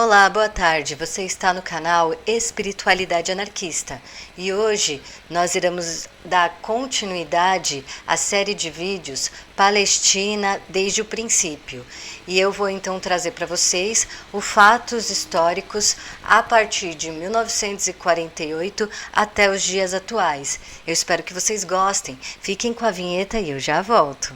Olá, boa tarde. Você está no canal Espiritualidade Anarquista e hoje nós iremos dar continuidade à série de vídeos Palestina desde o princípio. E eu vou então trazer para vocês os fatos históricos a partir de 1948 até os dias atuais. Eu espero que vocês gostem. Fiquem com a vinheta e eu já volto.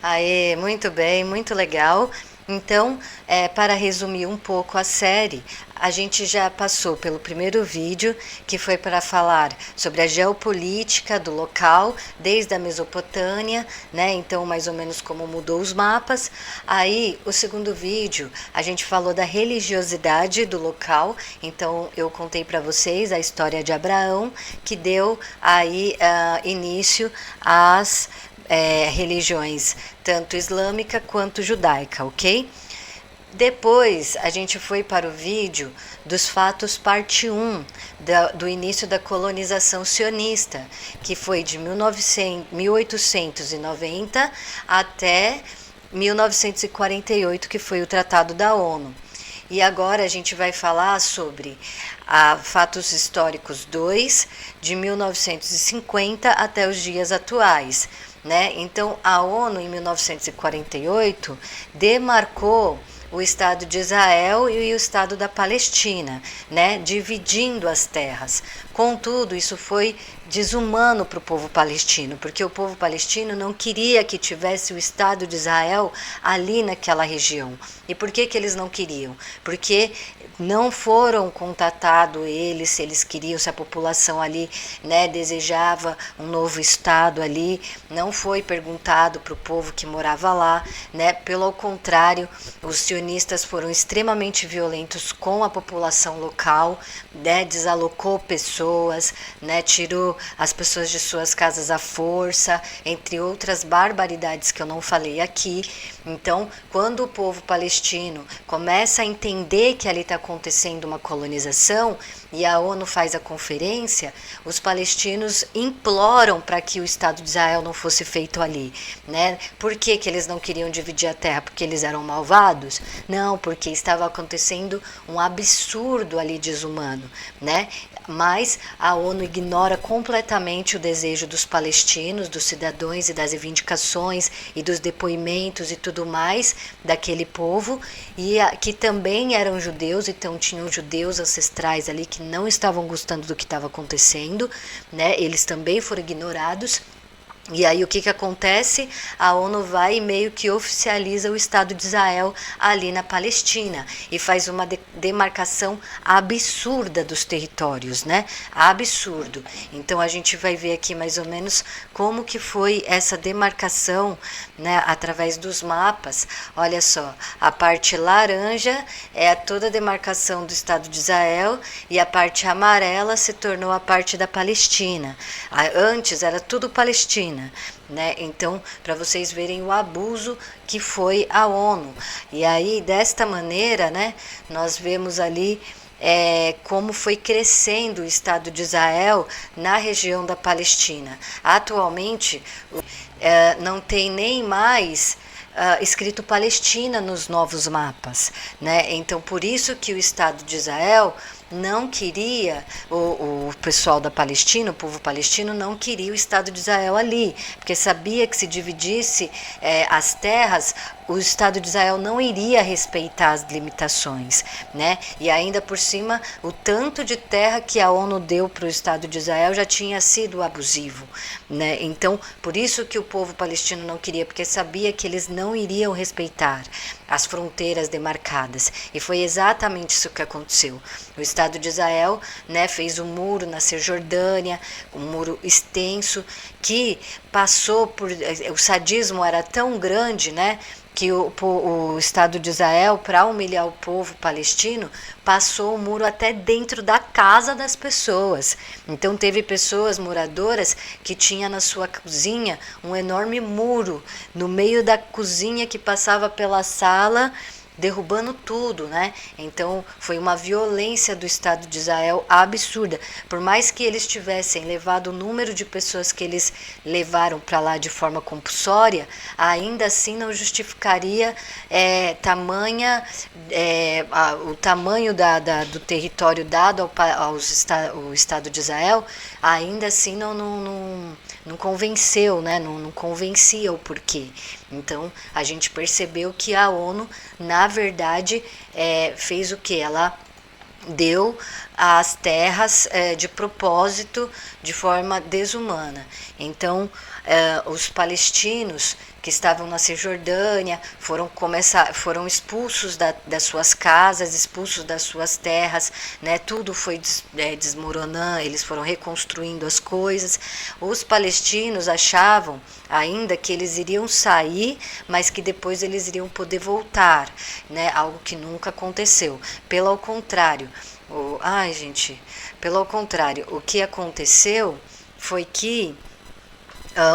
Aê, muito bem, muito legal. Então, para resumir um pouco a série, a gente já passou pelo primeiro vídeo, que foi para falar sobre a geopolítica do local, desde a Mesopotâmia, né? Então, mais ou menos como mudou os mapas. Aí, o segundo vídeo, a gente falou da religiosidade do local. Então, eu contei para vocês a história de Abraão, que deu aí início às religiões, tanto islâmica quanto judaica, ok? Depois a gente foi para o vídeo dos fatos parte 1 do início da colonização sionista, que foi de 1890 até 1948, que foi o Tratado da ONU. E agora a gente vai falar sobre Fatos Históricos 2, de 1950 até os dias atuais. Né? Então, a ONU, em 1948, demarcou o Estado de Israel e o Estado da Palestina, né? Dividindo as terras. Contudo, isso foi desumano para o povo palestino, porque o povo palestino não queria que tivesse o Estado de Israel ali naquela região. E por que eles não queriam? Porque não foram contatados eles, se eles queriam, se a população ali, né, desejava um novo Estado ali, não foi perguntado para o povo que morava lá, né? Pelo contrário, os sionistas foram extremamente violentos com a população local, né? Desalocou pessoas, né? Tirou as pessoas de suas casas à força, entre outras barbaridades que eu não falei aqui. Então, quando o povo palestino começa a entender que ali está acontecendo uma colonização e a ONU faz a conferência, os palestinos imploram para que o Estado de Israel não fosse feito ali, né? Por que eles não queriam dividir a terra? Porque eles eram malvados? Não, porque estava acontecendo um absurdo ali desumano, né? Mas a ONU ignora completamente o desejo dos palestinos, dos cidadãos e das reivindicações e dos depoimentos e tudo mais daquele povo, e que também eram judeus, então tinham judeus ancestrais ali que não estavam gostando do que estava acontecendo, né? Eles também foram ignorados. E aí o que acontece? A ONU vai e meio que oficializa o Estado de Israel ali na Palestina e faz uma demarcação absurda dos territórios, né? Absurdo. Então a gente vai ver aqui mais ou menos como que foi essa demarcação, né? Através dos mapas. Olha só, a parte laranja é toda a demarcação do Estado de Israel e a parte amarela se tornou a parte da Palestina. Antes era tudo Palestina. Né? Então, para vocês verem o abuso que foi a ONU. E aí, desta maneira, né, nós vemos ali como foi crescendo o Estado de Israel na região da Palestina. Atualmente, não tem nem mais escrito Palestina nos novos mapas, né? Então, por isso que o Estado de Israel não queria, o pessoal da Palestina, o povo palestino não queria o Estado de Israel ali, porque sabia que se dividisse as terras, o Estado de Israel não iria respeitar as limitações, né? E ainda por cima, o tanto de terra que a ONU deu para o Estado de Israel já tinha sido abusivo, né? Então, por isso que o povo palestino não queria, porque sabia que eles não iriam respeitar as fronteiras demarcadas. E foi exatamente isso que aconteceu. O Estado Estado de Israel, né, fez um muro na Cisjordânia, um muro extenso, que passou por... O sadismo era tão grande, né, que o Estado de Israel, para humilhar o povo palestino, passou o muro até dentro da casa das pessoas. Então teve pessoas moradoras que tinha na sua cozinha um enorme muro no meio da cozinha que passava pela sala, derrubando tudo, né? Então foi uma violência do Estado de Israel absurda. Por mais que eles tivessem levado o número de pessoas que eles levaram para lá de forma compulsória, ainda assim não justificaria o tamanho do território dado ao Estado de Israel, ainda assim não convenceu, né? Não convencia o porquê. Então a gente percebeu que a ONU, na verdade, fez o que? Ela deu as terras de propósito, de forma desumana. Então os palestinos que estavam na Cisjordânia foram expulsos das suas casas, expulsos das suas terras, né? Tudo foi desmoronando, eles foram reconstruindo as coisas. Os palestinos achavam ainda que eles iriam sair, mas que depois eles iriam poder voltar, né? Algo que nunca aconteceu. Pelo contrário, o que aconteceu foi que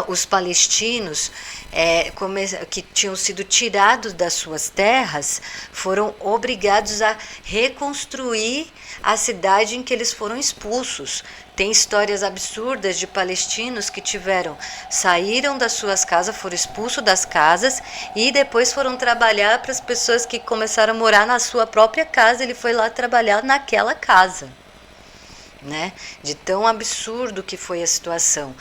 os palestinos que tinham sido tirados das suas terras foram obrigados a reconstruir a cidade em que eles foram expulsos. Tem histórias absurdas de palestinos que saíram das suas casas, foram expulsos das casas e depois foram trabalhar para as pessoas que começaram a morar na sua própria casa. Ele foi lá trabalhar naquela casa, né? De tão absurdo que foi a situação.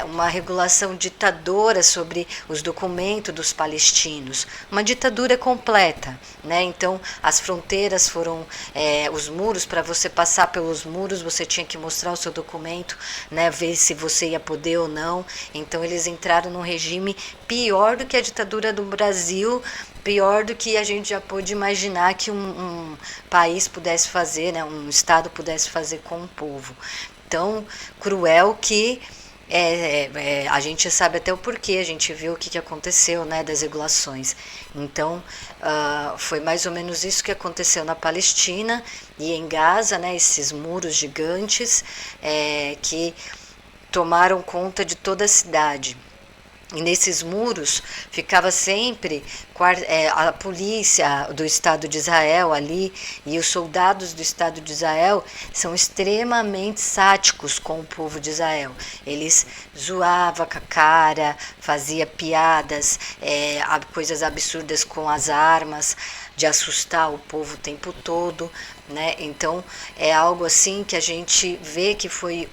Uma regulação ditadora sobre os documentos dos palestinos, uma ditadura completa, né? Então as fronteiras foram os muros, para você passar pelos muros você tinha que mostrar o seu documento, né? Ver se você ia poder ou não. Então eles entraram num regime pior do que a ditadura do Brasil, pior do que a gente já pôde imaginar que um país pudesse fazer, né? Um Estado pudesse fazer com o povo. Tão cruel que a gente sabe até o porquê, a gente viu o que aconteceu, né, das regulações. Então foi mais ou menos isso que aconteceu na Palestina e em Gaza, né, esses muros gigantes que tomaram conta de toda a cidade. E nesses muros ficava sempre a polícia do Estado de Israel ali, e os soldados do Estado de Israel são extremamente sádicos com o povo de Israel. Eles zoavam com a cara, faziam piadas, coisas absurdas com as armas, de assustar o povo o tempo todo, né? Então é algo assim que a gente vê que foi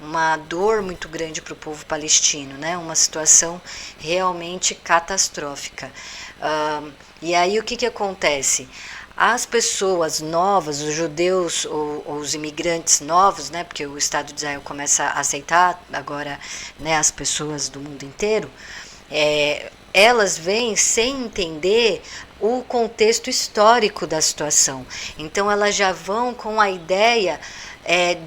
uma dor muito grande para o povo palestino, né? Uma situação realmente catastrófica. E aí o que acontece? As pessoas novas, os judeus ou os imigrantes novos, né? Porque o Estado de Israel começa a aceitar agora, né, as pessoas do mundo inteiro, elas vêm sem entender o contexto histórico da situação. Então elas já vão com a ideia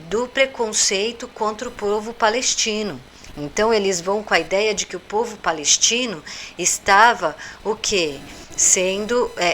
do preconceito contra o povo palestino. Então eles vão com a ideia de que o povo palestino estava o quê?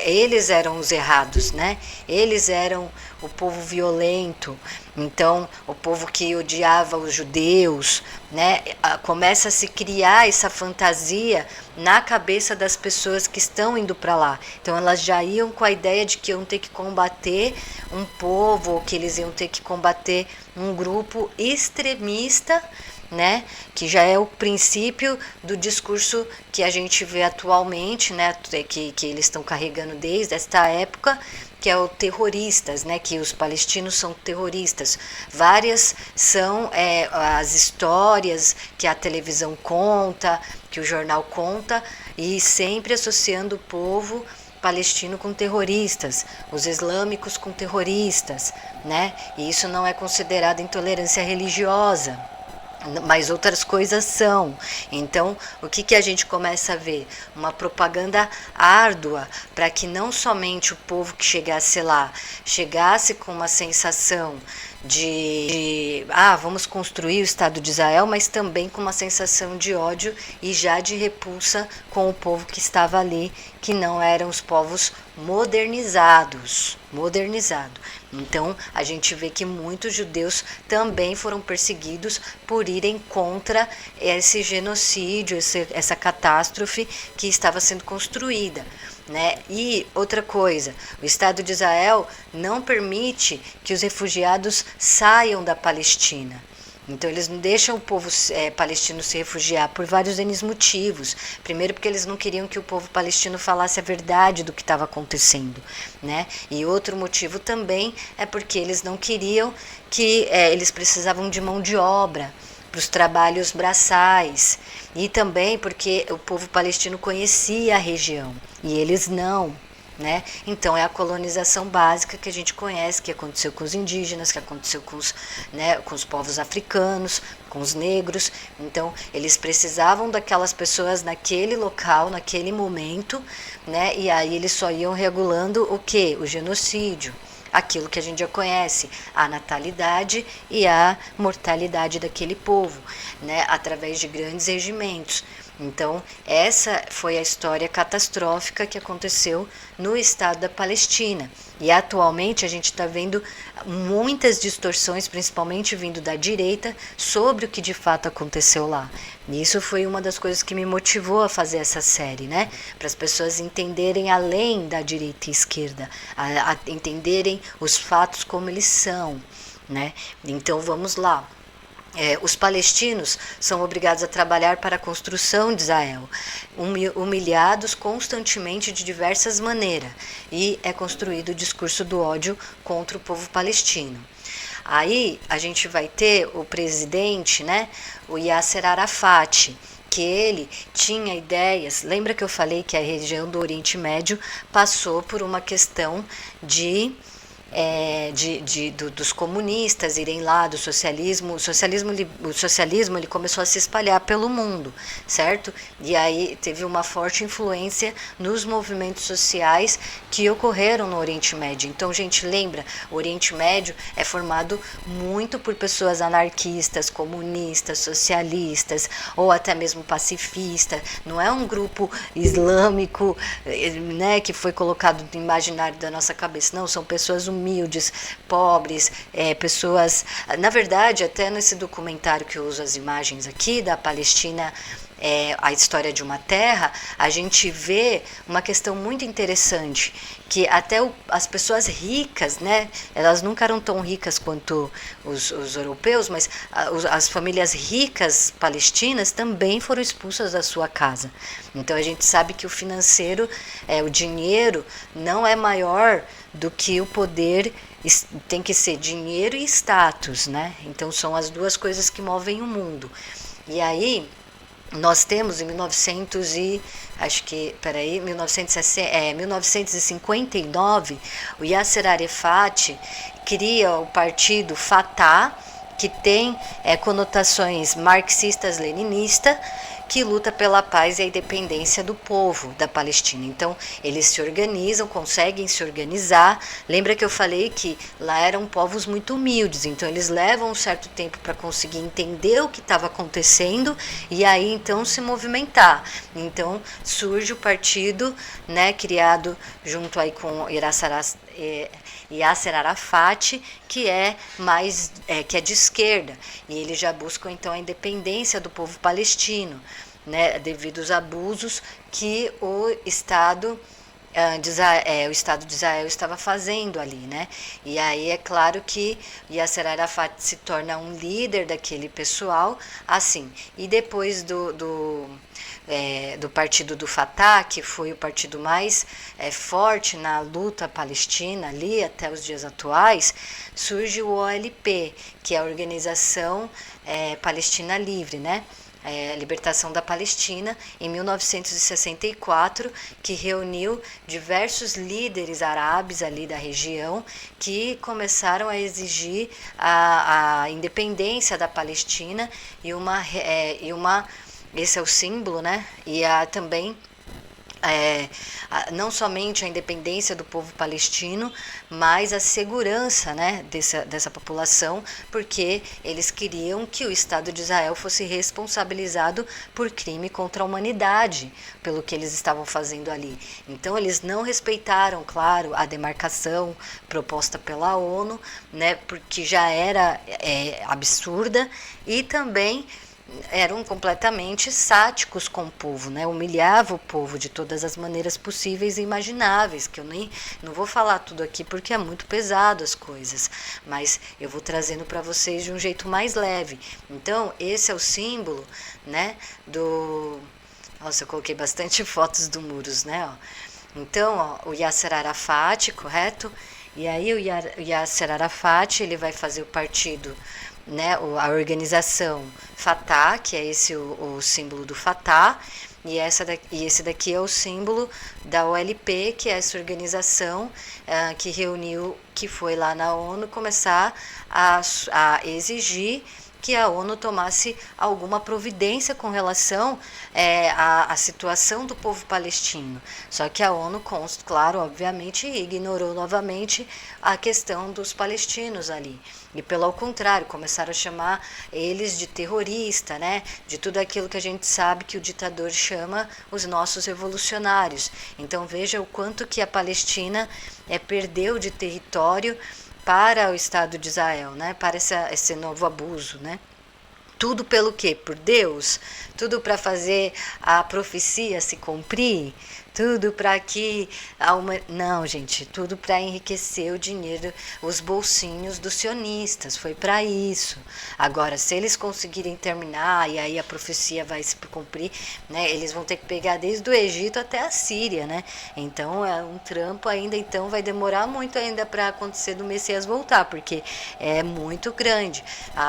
Eles eram os errados, né? Eles eram o povo violento, então o povo que odiava os judeus, né? Começa a se criar essa fantasia na cabeça das pessoas que estão indo para lá. Então elas já iam com a ideia de que iam ter que combater um povo, ou que eles iam ter que combater um grupo extremista, né, que já é o princípio do discurso que a gente vê atualmente, né, que eles estão carregando desde esta época, que é o terroristas, né, que os palestinos são terroristas. Várias são as histórias que a televisão conta, que o jornal conta, e sempre associando o povo palestino com terroristas, os islâmicos com terroristas, né, e isso não é considerado intolerância religiosa. mas outras coisas são. Então, o que a gente começa a ver? Uma propaganda árdua para que não somente o povo que chegasse lá chegasse com uma sensação de vamos construir o Estado de Israel, mas também com uma sensação de ódio e já de repulsa com o povo que estava ali, que não eram os povos modernizados. Então, a gente vê que muitos judeus também foram perseguidos por irem contra esse genocídio, essa catástrofe que estava sendo construída. Né? E outra coisa, o Estado de Israel não permite que os refugiados saiam da Palestina. Então eles não deixam o povo palestino se refugiar por vários motivos. Primeiro porque eles não queriam que o povo palestino falasse a verdade do que estava acontecendo, né? E outro motivo também é porque eles não queriam que eles precisavam de mão de obra para os trabalhos braçais, e também porque o povo palestino conhecia a região e eles não. Né? Então é a colonização básica que a gente conhece, que aconteceu com os indígenas, que aconteceu com os povos africanos, com os negros. Então eles precisavam daquelas pessoas naquele local, naquele momento, né? E aí eles só iam regulando o quê? O genocídio, aquilo que a gente já conhece, a natalidade e a mortalidade daquele povo, né? Através de grandes regimentos. Então, essa foi a história catastrófica que aconteceu no estado da Palestina. E atualmente a gente está vendo muitas distorções, principalmente vindo da direita, sobre o que de fato aconteceu lá. E isso foi uma das coisas que me motivou a fazer essa série, né? Para as pessoas entenderem além da direita e esquerda, a entenderem os fatos como eles são, né? Então vamos lá. Os palestinos são obrigados a trabalhar para a construção de Israel, humilhados constantemente de diversas maneiras, e é construído o discurso do ódio contra o povo palestino. Aí a gente vai ter o presidente, né, o Yasser Arafat, que ele tinha ideias. Lembra que eu falei que a região do Oriente Médio passou por uma questão dos comunistas irem lá, do socialismo. O socialismo ele começou a se espalhar pelo mundo, certo? E aí teve uma forte influência nos movimentos sociais que ocorreram no Oriente Médio. Então, gente, lembra, o Oriente Médio é formado muito por pessoas anarquistas, comunistas, socialistas, ou até mesmo pacifistas. Não é um grupo islâmico, né, que foi colocado no imaginário da nossa cabeça. Não, são pessoas humildes, pobres, pessoas... Na verdade, até nesse documentário que eu uso as imagens aqui, da Palestina, a história de uma terra, a gente vê uma questão muito interessante, que até as pessoas ricas, né, elas nunca eram tão ricas quanto os europeus, mas as famílias ricas palestinas também foram expulsas da sua casa. Então a gente sabe que o financeiro, o dinheiro, não é maior do que o poder. Tem que ser dinheiro e status, né? Então são as duas coisas que movem o mundo. E aí nós temos em 1959, o Yasser Arafat cria o partido Fatah, que tem conotações marxistas-leninistas, que luta pela paz e a independência do povo da Palestina. Então, eles se organizam, conseguem se organizar. Lembra que eu falei que lá eram povos muito humildes, então eles levam um certo tempo para conseguir entender o que estava acontecendo e aí então se movimentar. Então, surge o partido, né, criado junto aí com Yasser Arafat, que é de esquerda, e eles já buscam então a independência do povo palestino, né, devido aos abusos que o Estado de Israel estava fazendo ali, né? E aí é claro que Yasser Arafat se torna um líder daquele pessoal, assim. E depois do partido do Fatah, que foi o partido mais forte na luta palestina ali até os dias atuais, surge o OLP, que é a Organização Palestina Livre, né? libertação da Palestina, em 1964, que reuniu diversos líderes árabes ali da região que começaram a exigir a independência da Palestina esse é o símbolo, né? E também não somente a independência do povo palestino, mas a segurança, né, dessa população, porque eles queriam que o Estado de Israel fosse responsabilizado por crime contra a humanidade, pelo que eles estavam fazendo ali. Então eles não respeitaram, claro, a demarcação proposta pela ONU, né, porque já era absurda, e também eram completamente sáticos com o povo, né? Humilhava o povo de todas as maneiras possíveis e imagináveis, que eu nem não vou falar tudo aqui porque é muito pesado as coisas, mas eu vou trazendo para vocês de um jeito mais leve. Então, esse é o símbolo, né, Nossa, eu coloquei bastante fotos do muros, né? Ó. Então, ó, o Yasser Arafat, correto? E aí o Yasser Arafat, ele vai fazer o partido, né, a organização Fatah, que é esse o símbolo do Fatah, e esse daqui é o símbolo da OLP, que é essa organização que reuniu, que foi lá na ONU começar a exigir que a ONU tomasse alguma providência com relação à situação do povo palestino. Só que a ONU, claro, obviamente, ignorou novamente a questão dos palestinos ali. E pelo contrário, começaram a chamar eles de terrorista, né? De tudo aquilo que a gente sabe que o ditador chama os nossos revolucionários. Então veja o quanto que a Palestina perdeu de território para o Estado de Israel, né? Para esse novo abuso, né? Tudo pelo quê? Por Deus? Tudo para fazer a profecia se cumprir? Tudo para que Não, gente, tudo para enriquecer o dinheiro, os bolsinhos dos sionistas, foi para isso. Agora, se eles conseguirem terminar e aí a profecia vai se cumprir, né, eles vão ter que pegar desde o Egito até a Síria, né? Então é um trampo ainda, então vai demorar muito ainda para acontecer do Messias voltar, porque é muito grande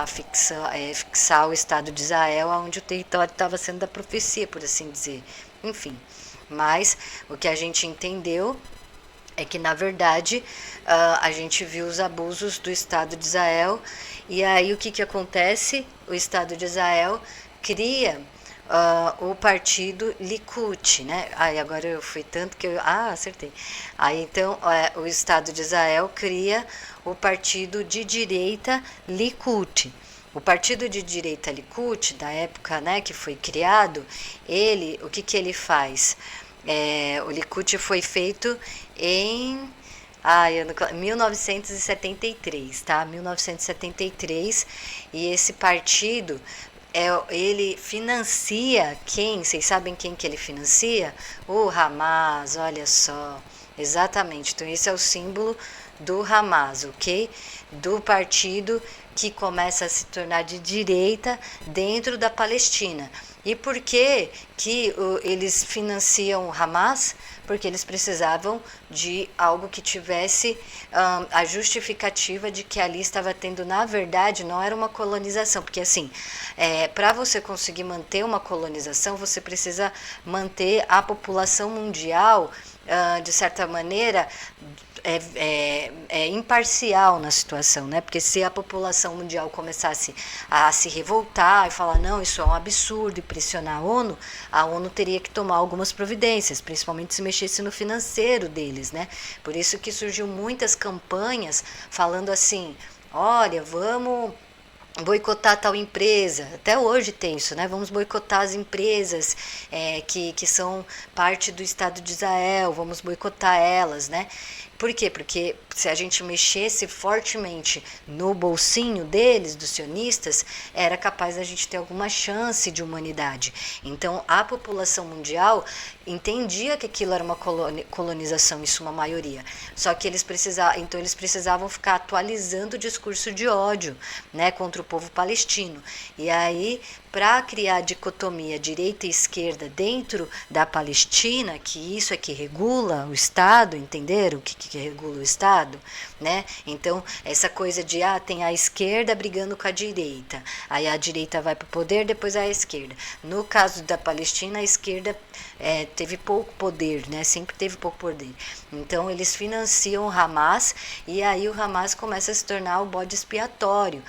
fixar o Estado de Israel onde o território estava sendo da profecia, por assim dizer. Enfim. Mas o que a gente entendeu é que, na verdade, a gente viu os abusos do Estado de Israel, e aí o que acontece? O Estado de Israel cria o partido Likud, né? Aí agora eu fui tanto que acertei. Aí então o Estado de Israel cria o partido de direita Likud. O partido de direita Likud, da época, né, que foi criado, o que ele faz? O Likud foi feito em 1973, tá? 1973, e esse partido, ele financia quem? Vocês sabem quem que ele financia? O Hamas, olha só. Exatamente, então esse é o símbolo do Hamas, ok? Do partido que começa a se tornar de direita dentro da Palestina. E por que eles financiam o Hamas? Porque eles precisavam de algo que tivesse a justificativa de que ali estava tendo, na verdade, não era uma colonização, porque assim, para você conseguir manter uma colonização, você precisa manter a população mundial, de certa maneira, imparcial na situação, né? Porque se a população mundial começasse a se revoltar e falar, não, isso é um absurdo, e pressionar a ONU teria que tomar algumas providências, principalmente se mexesse no financeiro deles, né? Por isso que surgiu muitas campanhas falando assim, olha, vamos boicotar tal empresa, até hoje tem isso, né? Vamos boicotar as empresas que são parte do Estado de Israel, vamos boicotar elas, né? Por quê? Porque se a gente mexesse fortemente no bolsinho deles, dos sionistas, era capaz da gente ter alguma chance de humanidade. Então, a população mundial entendia que aquilo era uma colonização, em sua maioria. Só que eles precisavam ficar atualizando o discurso de ódio, né, contra o povo palestino. E aí, para criar a dicotomia direita e esquerda dentro da Palestina, que isso é que regula o Estado, entenderam o que regula o Estado? Né? Então, essa coisa de, tem a esquerda brigando com a direita, aí a direita vai para o poder, depois a esquerda. No caso da Palestina, a esquerda teve pouco poder, né? Sempre teve pouco poder. Então, eles financiam o Hamas, e aí o Hamas começa a se tornar o bode expiatório.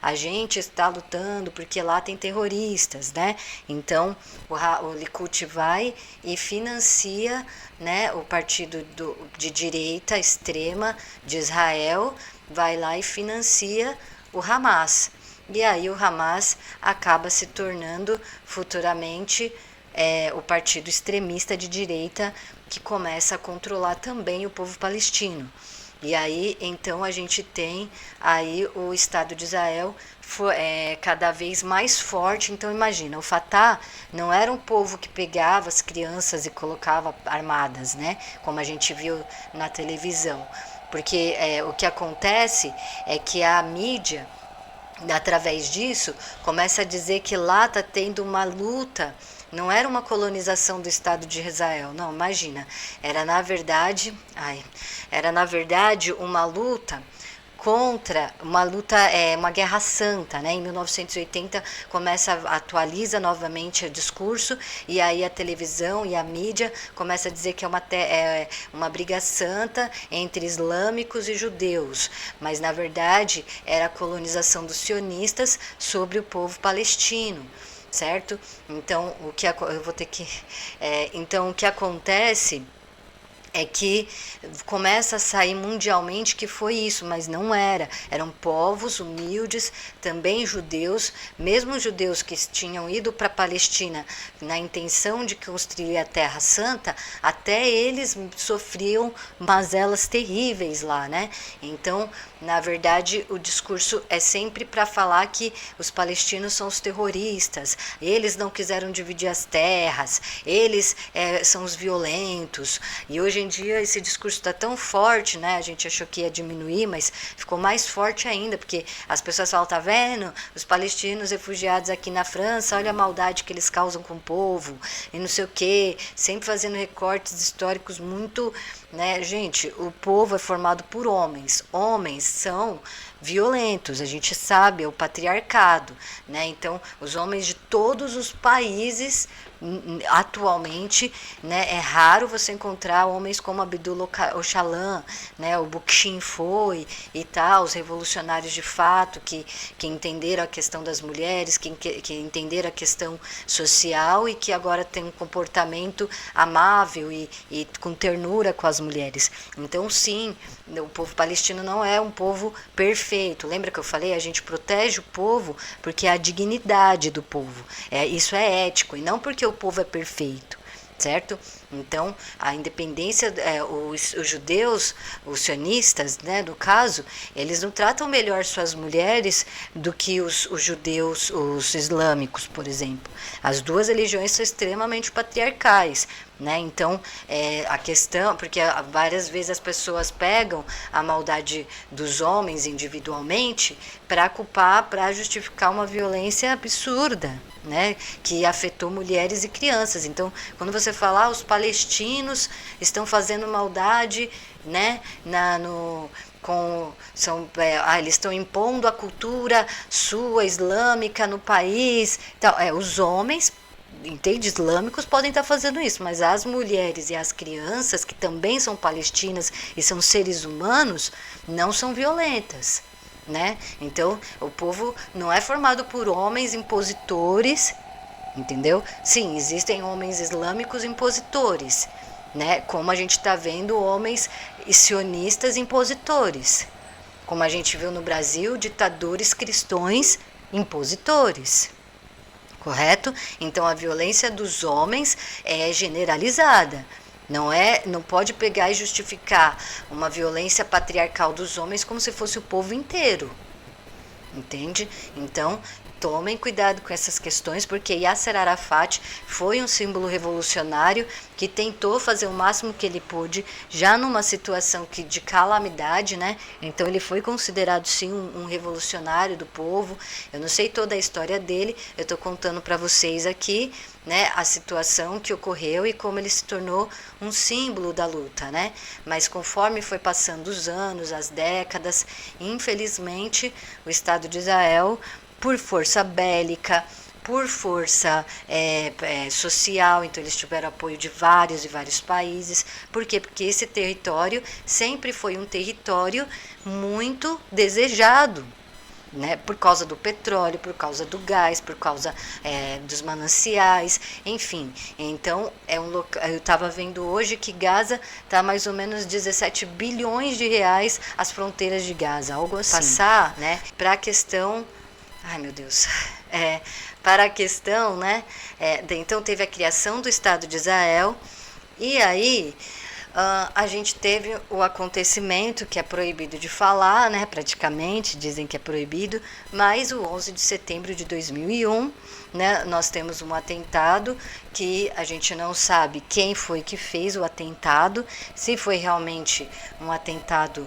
A gente está lutando porque lá tem terroristas, né? Então, o Likud vai e financia, né, o partido de direita extrema de Israel, vai lá e financia o Hamas. E aí o Hamas acaba se tornando futuramente o partido extremista de direita que começa a controlar também o povo palestino. E aí, então, a gente tem aí o Estado de Israel cada vez mais forte. Então, imagina, o Fatah não era um povo que pegava as crianças e colocava armadas, né? Como a gente viu na televisão. Porque o que acontece é que a mídia, através disso, começa a dizer que lá está tendo uma luta. Não era uma colonização do Estado de Israel, não, imagina. Era na verdade uma luta contra uma guerra santa, né? Em 1980 atualiza novamente o discurso, e aí a televisão e a mídia começa a dizer que é uma briga santa entre islâmicos e judeus, mas na verdade era a colonização dos sionistas sobre o povo palestino. Certo? Então, o que acontece é que começa a sair mundialmente que foi isso, mas não era. Eram povos humildes, também judeus, mesmo judeus que tinham ido para a Palestina na intenção de construir a Terra Santa, até eles sofriam mazelas terríveis lá, né? Então, na verdade, o discurso é sempre para falar que os palestinos são os terroristas, eles não quiseram dividir as terras, eles são os violentos. E hoje em dia esse discurso está tão forte, né? A gente achou que ia diminuir, mas ficou mais forte ainda, porque as pessoas falam, tá vendo? Os palestinos refugiados aqui na França, olha a maldade que eles causam com o povo, e não sei o quê, sempre fazendo recortes históricos muito, né? Gente, o povo é formado por homens. Homens são violentos, a gente sabe, é o patriarcado, né? Então, os homens de todos os países atualmente, né, é raro você encontrar homens como Abdul Öcalan, né, o Bookchin foi e tal, os revolucionários de fato que entenderam a questão das mulheres, que entenderam a questão social e que agora tem um comportamento amável e com ternura com as mulheres. Então, sim, o povo palestino não é um povo perfeito. Lembra que eu falei? A gente protege o povo porque é a dignidade do povo. Isso é ético, e não porque o povo é perfeito, certo? Então, a independência, os judeus, os sionistas, né, no caso, eles não tratam melhor suas mulheres do que os judeus, os islâmicos, por exemplo. As duas religiões são extremamente patriarcais, né? Então, a questão, porque várias vezes as pessoas pegam a maldade dos homens individualmente para culpar, para justificar uma violência absurda, né, que afetou mulheres e crianças. Então, quando você fala, os palestinos estão fazendo maldade, né, eles estão impondo a cultura sua islâmica no país. Então, os homens, entende, islâmicos podem estar fazendo isso, mas as mulheres e as crianças, que também são palestinas e são seres humanos, não são violentas, né? Então, o povo não é formado por homens impositores, entendeu? Sim, existem homens islâmicos impositores, né? Como a gente está vendo homens sionistas impositores, como a gente viu no Brasil, ditadores cristãos impositores. Correto? Então, a violência dos homens é generalizada. Não pode pegar e justificar uma violência patriarcal dos homens como se fosse o povo inteiro. Entende? Então, tomem cuidado com essas questões, porque Yasser Arafat foi um símbolo revolucionário que tentou fazer o máximo que ele pôde, já numa situação de calamidade, né? Então ele foi considerado sim um revolucionário do povo. Eu não sei toda a história dele, eu estou contando para vocês aqui, né, a situação que ocorreu e como ele se tornou um símbolo da luta, né? Mas conforme foi passando os anos, as décadas, infelizmente o Estado de Israel, por força bélica, por força social, então eles tiveram apoio de vários e vários países. Por quê? Porque esse território sempre foi um território muito desejado, né, por causa do petróleo, por causa do gás, por causa dos mananciais, enfim. Então, eu estava vendo hoje que Gaza está mais ou menos 17 bilhões de reais as fronteiras de Gaza, algo assim. Passar, né, para a questão... Ai, meu Deus. Para a questão, né, então teve a criação do Estado de Israel, e aí... a gente teve o acontecimento que é proibido de falar, né, praticamente, dizem que é proibido, mas o 11 de setembro de 2001, né, nós temos um atentado que a gente não sabe quem foi que fez o atentado, se foi realmente um atentado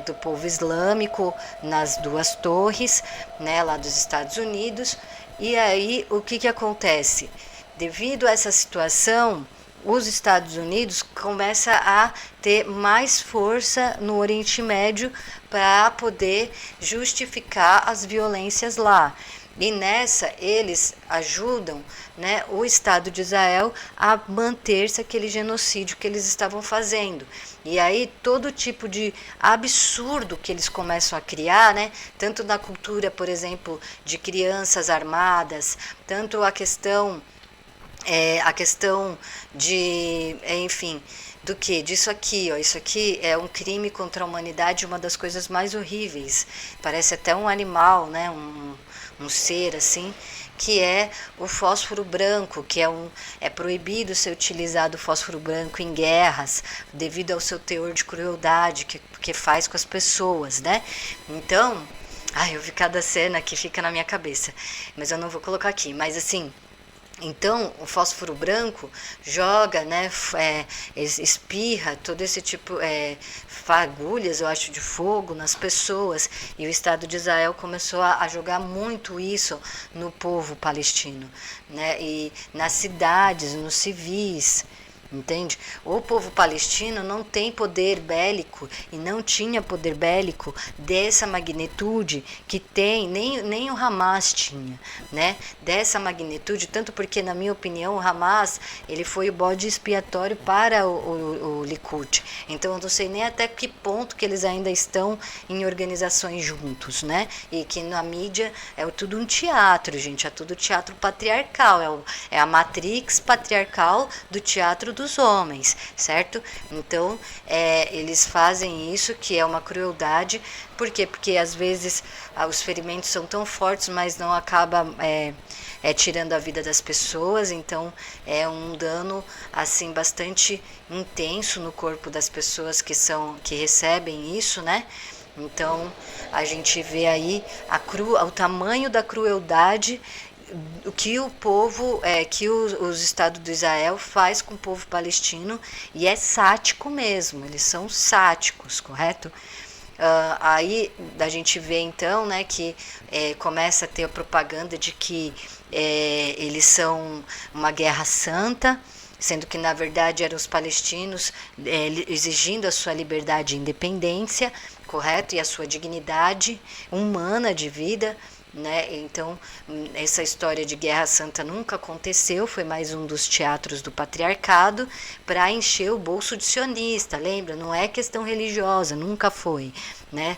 do povo islâmico nas duas torres, né, lá dos Estados Unidos. E aí o que acontece? Devido a essa situação, os Estados Unidos começam a ter mais força no Oriente Médio para poder justificar as violências lá. E nessa eles ajudam, né, o Estado de Israel a manter-se aquele genocídio que eles estavam fazendo. E aí todo tipo de absurdo que eles começam a criar, né, tanto na cultura, por exemplo, de crianças armadas, tanto a questão de, enfim, do que? Disso aqui, ó, isso aqui é um crime contra a humanidade, uma das coisas mais horríveis. Parece até um animal, né, um ser assim, que é o fósforo branco, que é proibido ser utilizado o fósforo branco em guerras, devido ao seu teor de crueldade que faz com as pessoas, né? Então, eu vi cada cena que fica na minha cabeça, mas eu não vou colocar aqui, mas assim... Então, o fósforo branco joga, né, espirra todo esse tipo, fagulhas, eu acho, de fogo nas pessoas. E o Estado de Israel começou a jogar muito isso no povo palestino, né, e nas cidades, nos civis. Entende? O povo palestino não tem poder bélico e não tinha poder bélico dessa magnitude que tem, nem o Hamas tinha, né? Dessa magnitude, tanto porque, na minha opinião, o Hamas ele foi o bode expiatório para o Likud. Então eu não sei nem até que ponto que eles ainda estão em organizações juntos, né? E que na mídia é tudo um teatro, gente, é tudo teatro patriarcal, é a matrix patriarcal do teatro dos homens, certo? Então, eles fazem isso, que é uma crueldade. Por quê? Porque às vezes os ferimentos são tão fortes, mas não acaba tirando a vida das pessoas. Então, é um dano assim bastante intenso no corpo das pessoas que recebem isso, né? Então, a gente vê aí o tamanho da crueldade o que o povo, que os Estados de Israel faz com o povo palestino, e é sático mesmo, eles são sáticos, correto? Aí a gente vê então, né, que começa a ter a propaganda de que eles são uma guerra santa, sendo que na verdade eram os palestinos exigindo a sua liberdade e independência, correto? E a sua dignidade humana de vida, né? Então, essa história de Guerra Santa nunca aconteceu, foi mais um dos teatros do patriarcado para encher o bolso de sionista, lembra? Não é questão religiosa, nunca foi, né?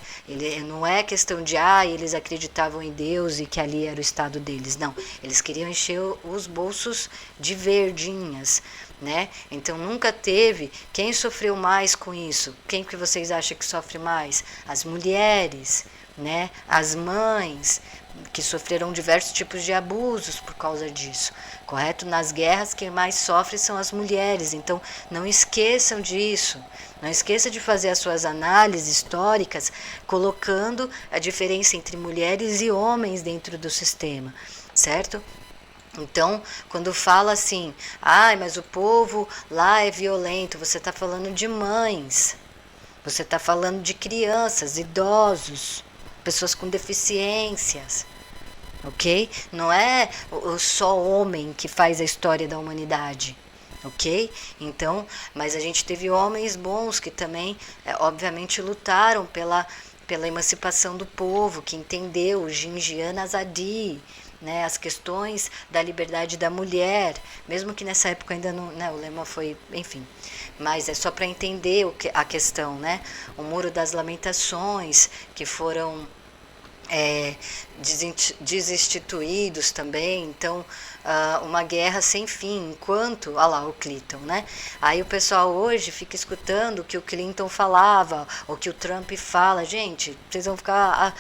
Não é questão de, eles acreditavam em Deus e que ali era o estado deles, não. Eles queriam encher os bolsos de verdinhas, né? Então nunca teve. Quem sofreu mais com isso? Quem que vocês acham que sofre mais? As mulheres, né? As mães, que sofreram diversos tipos de abusos por causa disso, correto? Nas guerras, quem mais sofre são as mulheres, então não esqueçam disso. Não esqueça de fazer as suas análises históricas, colocando a diferença entre mulheres e homens dentro do sistema, certo? Então, quando fala assim, mas o povo lá é violento, você está falando de mães, você está falando de crianças, idosos, pessoas com deficiências, ok? Não é só homem que faz a história da humanidade, ok? Então, mas a gente teve homens bons que também, obviamente, lutaram pela emancipação do povo, que entendeu, Jinjian Azadi, né, as questões da liberdade da mulher, mesmo que nessa época ainda não, né, o lema foi, enfim, mas é só para entender a questão, né? O Muro das Lamentações, que foram desinstituídos também, então uma guerra sem fim, enquanto, olha lá o Clinton, né? Aí o pessoal hoje fica escutando o que o Clinton falava, ou que o Trump fala, gente, vocês vão ficar,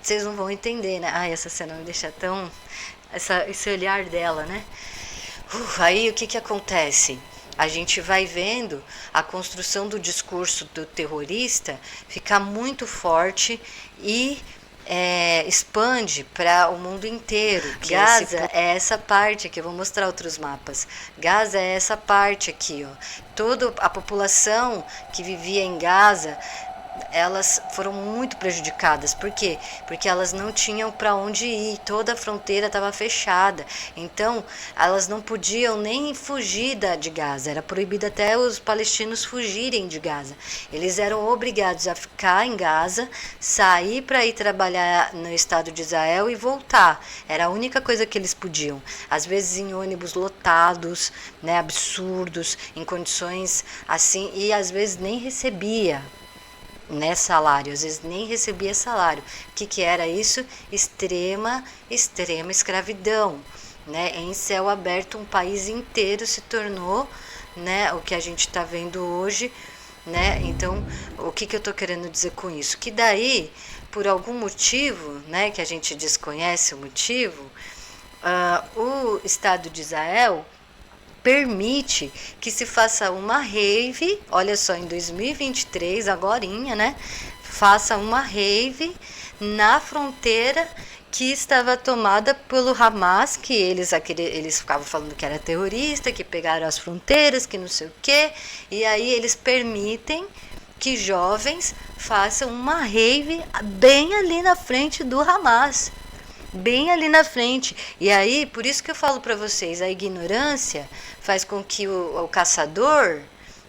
vocês não vão entender, né? Essa cena me deixa tão, esse olhar dela, né? Aí o que acontece? A gente vai vendo a construção do discurso do terrorista ficar muito forte e expande para o mundo inteiro. Gaza é essa parte aqui, eu vou mostrar outros mapas. Gaza é essa parte aqui, ó. Toda a população que vivia em Gaza, elas foram muito prejudicadas. Por quê? Porque elas não tinham para onde ir, toda a fronteira estava fechada. Então, elas não podiam nem fugir de Gaza. Era proibido até os palestinos fugirem de Gaza. Eles eram obrigados a ficar em Gaza, sair para ir trabalhar no Estado de Israel e voltar. Era a única coisa que eles podiam. Às vezes em ônibus lotados, né, absurdos, em condições assim, e às vezes nem recebia, né, salário, às vezes nem recebia salário. O que era isso? Extrema escravidão, né? Em céu aberto, um país inteiro se tornou, né, o que a gente está vendo hoje, né? Então, o que eu estou querendo dizer com isso? Que daí, por algum motivo, né, que a gente desconhece o motivo, o Estado de Israel permite que se faça uma rave, olha só, em 2023, agorinha, né? Faça uma rave na fronteira que estava tomada pelo Hamas, que eles ficavam falando que era terrorista, que pegaram as fronteiras, que não sei o quê, e aí eles permitem que jovens façam uma rave bem ali na frente do Hamas. Bem ali na frente. E aí, por isso que eu falo para vocês, a ignorância faz com que o caçador,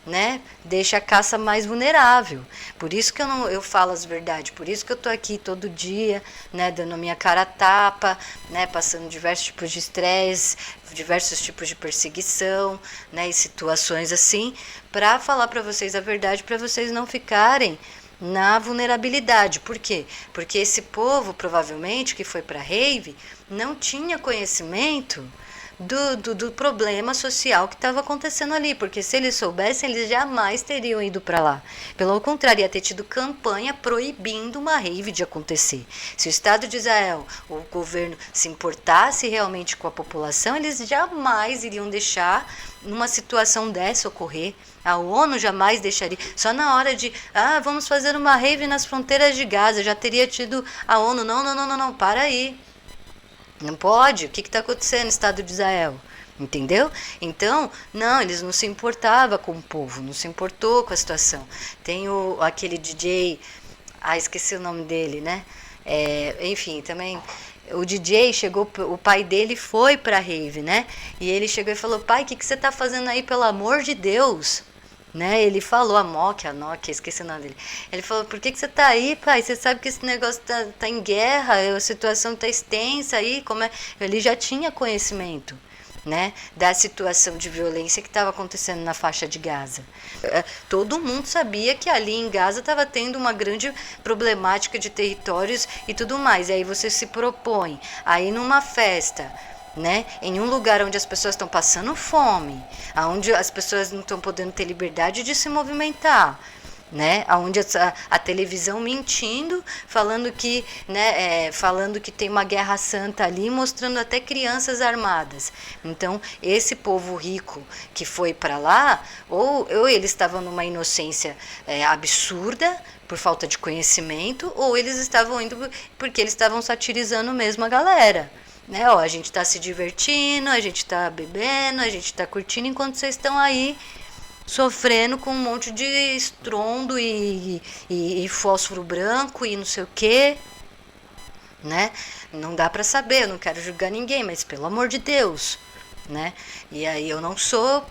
né, deixe a caça mais vulnerável. Por isso que eu falo as verdades, por isso que eu tô aqui todo dia, né, dando a minha cara a tapa, né, passando diversos tipos de estresse, diversos tipos de perseguição, né, e situações assim, para falar para vocês a verdade, para vocês não ficarem na vulnerabilidade. Por quê? Porque esse povo, provavelmente, que foi para a rave, não tinha conhecimento do problema social que estava acontecendo ali, porque se eles soubessem, eles jamais teriam ido para lá. Pelo contrário, ia ter tido campanha proibindo uma rave de acontecer. Se o Estado de Israel, o governo, se importasse realmente com a população, eles jamais iriam deixar numa situação dessa ocorrer. A ONU jamais deixaria. Só na hora de, vamos fazer uma rave nas fronteiras de Gaza, já teria tido a ONU. Não, para aí. Não pode. O que está acontecendo no Estado de Israel? Entendeu? Então, não, eles não se importavam com o povo, não se importou com a situação. Tem aquele DJ, esqueci o nome dele, né? Enfim, também o DJ chegou, o pai dele foi pra rave, né? E ele chegou e falou: pai, o que você está fazendo aí, pelo amor de Deus? Né? Ele falou, a Nokia, esqueci o nome dele. Ele falou: por que você tá aí, pai? Você sabe que esse negócio tá em guerra, a situação tá extensa aí, como é? Ele já tinha conhecimento, né, da situação de violência que estava acontecendo na faixa de Gaza. Todo mundo sabia que ali em Gaza estava tendo uma grande problemática de territórios e tudo mais. E aí você se propõe aí numa festa, né, em um lugar onde as pessoas estão passando fome, onde as pessoas não estão podendo ter liberdade de se movimentar, né, onde a televisão mentindo, falando que, né, falando que tem uma guerra santa ali, mostrando até crianças armadas. Então, esse povo rico que foi para lá, ou eles estavam numa inocência absurda, por falta de conhecimento, ou eles estavam indo porque eles estavam satirizando mesmo a galera. Né, ó, a gente está se divertindo, a gente está bebendo, a gente está curtindo, enquanto vocês estão aí sofrendo com um monte de estrondo e fósforo branco e não sei o que, né? Não dá para saber, eu não quero julgar ninguém, mas pelo amor de Deus, né? E aí não sou